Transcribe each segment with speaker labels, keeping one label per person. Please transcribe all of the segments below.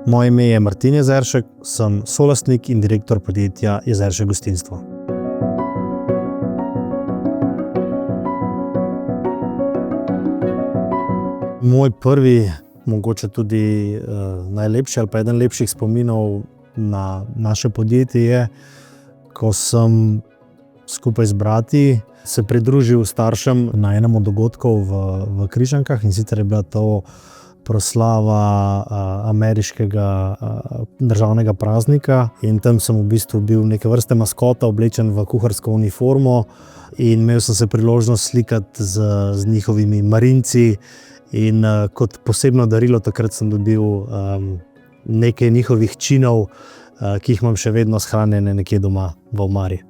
Speaker 1: Moje ime je Martin Jezeršek, sem solastnik in direktor podjetja Jezeršek gostinstvo. Moj prvi, mogoče tudi najlepši ali pa eden lepših spominov na naše podjetje je, ko sem skupaj z brati se pridružil staršem na enem od dogodkov v Križankah, in sicer je bila to proslava ameriškega državnega praznika, in tam sem v bistvu bil neke vrste maskota, oblečen v kuharsko uniformo, in imel sem se priložnost slikati z njihovimi marinci. In kot posebno darilo takrat sem dobil nekaj njihovih činov, ki jih imam še vedno shranjene nekje doma v omari.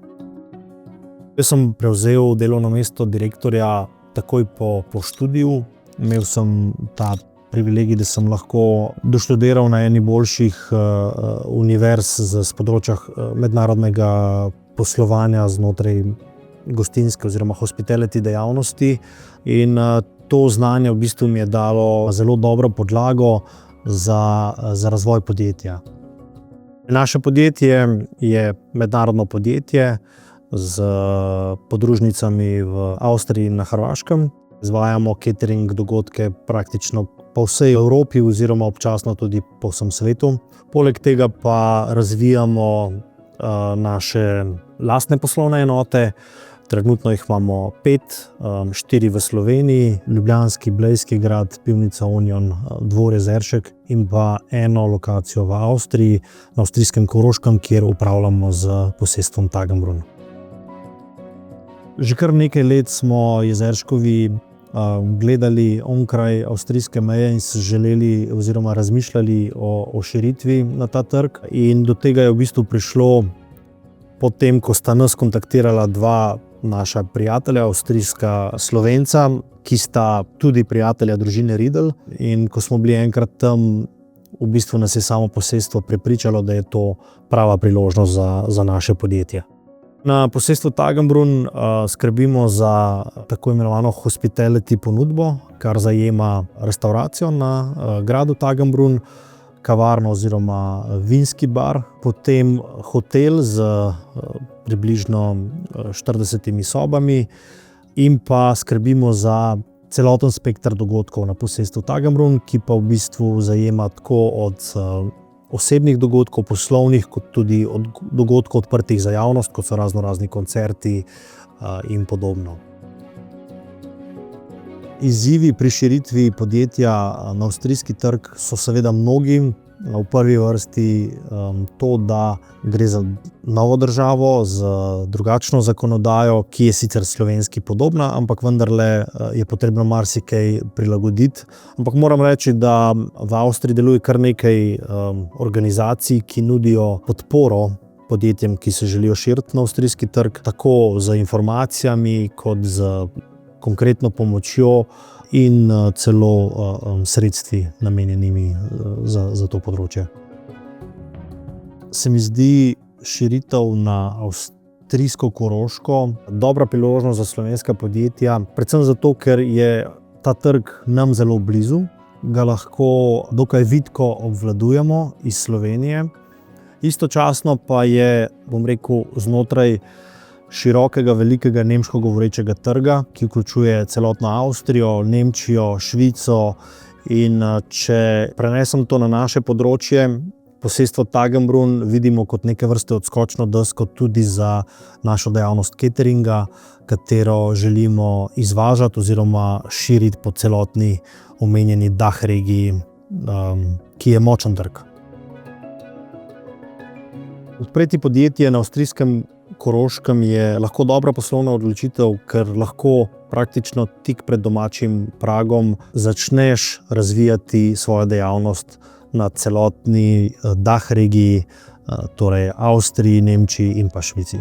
Speaker 1: Jaz sem prevzel delovno mesto direktorja takoj po študiju. Imel sem ta privilegij, da sem lahko doštudiral na eni boljših univerz z področja mednarodnega poslovanja znotraj gostinske oziroma hospitality dejavnosti, in to znanje v bistvu mi je dalo zelo dobro podlago za razvoj podjetja. Naše podjetje je mednarodno podjetje z podružnicami v Avstriji in na Hrvaškem. Izvajamo catering dogodke praktično po vsej Evropi oziroma občasno tudi po vsem svetu. Poleg tega pa razvijamo naše lastne poslovne enote. Trenutno jih imamo 5, 4 v Sloveniji, ljubljanski Blejski grad, pivnica Union, Dvor Jezeršek in pa eno lokacijo v Avstriji, na avstrijskem Koroškem, kjer upravljamo z posestvom Tagembrun. Že kar nekaj let smo Jezerškovi gledali onkraj avstrijske meje in se želeli oziroma razmišljali o širitvi na ta trg, in do tega je v bistvu prišlo potem, ko sta nas kontaktirala dva naša prijatelja, avstrijska Slovenca, ki sta tudi prijatelja družine Riedl, in ko smo bili enkrat tam, v bistvu nas je samo posestvo prepričalo, da je to prava priložnost za naše podjetje. Na posestvu Tagembrun skrbimo za tako imenovano hospitality ponudbo, kar zajema restauracijo na gradu Tagembrun, kavarno oziroma vinski bar, potem hotel z približno 40 sobami, in pa skrbimo za celoten spekter dogodkov na posestvu Tagembrun, ki pa v bistvu zajema tako od osebnih dogodkov, poslovnih, kot tudi od dogodkov odprtih za javnost, kot so raznorazni koncerti in podobno. Izzivi pri širitvi podjetja na avstrijski trg so seveda mnogi. V prvi vrsti to, da gre za novo državo z drugačno zakonodajo, ki je sicer slovenski podobna, ampak vendarle je potrebno marsikaj prilagoditi. Ampak moram reči, da v Avstriji deluje kar nekaj organizacij, ki nudijo podporo podjetjem, ki se želijo širiti na avstrijski trg, tako z informacijami kot z konkretno pomočjo in celo sredstvi namenjenimi za to področje. Se mi zdi širitev na avstrijsko Koroško dobra priložnost za slovenska podjetja, predvsem zato, ker je ta trg nam zelo blizu, ga lahko dokaj vitko obvladujemo iz Slovenije. Istočasno pa je, bom rekel, znotraj širokega, velikega nemško govorečega trga, ki vključuje celotno Avstrijo, Nemčijo, Švico, in če prenesem to na naše področje, posestvo Tagembrun vidimo kot neke vrste odskočno desko tudi za našo dejavnost cateringa, katero želimo izvažati oziroma širiti po celotni omenjeni DACH regiji, ki je močen trg. Odpreti podjetje na avstrijskem Koroškem je lahko dobra poslovna odločitev, ker lahko praktično tik pred domačim pragom začneš razvijati svojo dejavnost na celotni DACH regiji, torej Avstriji, Nemčiji in pa Švici.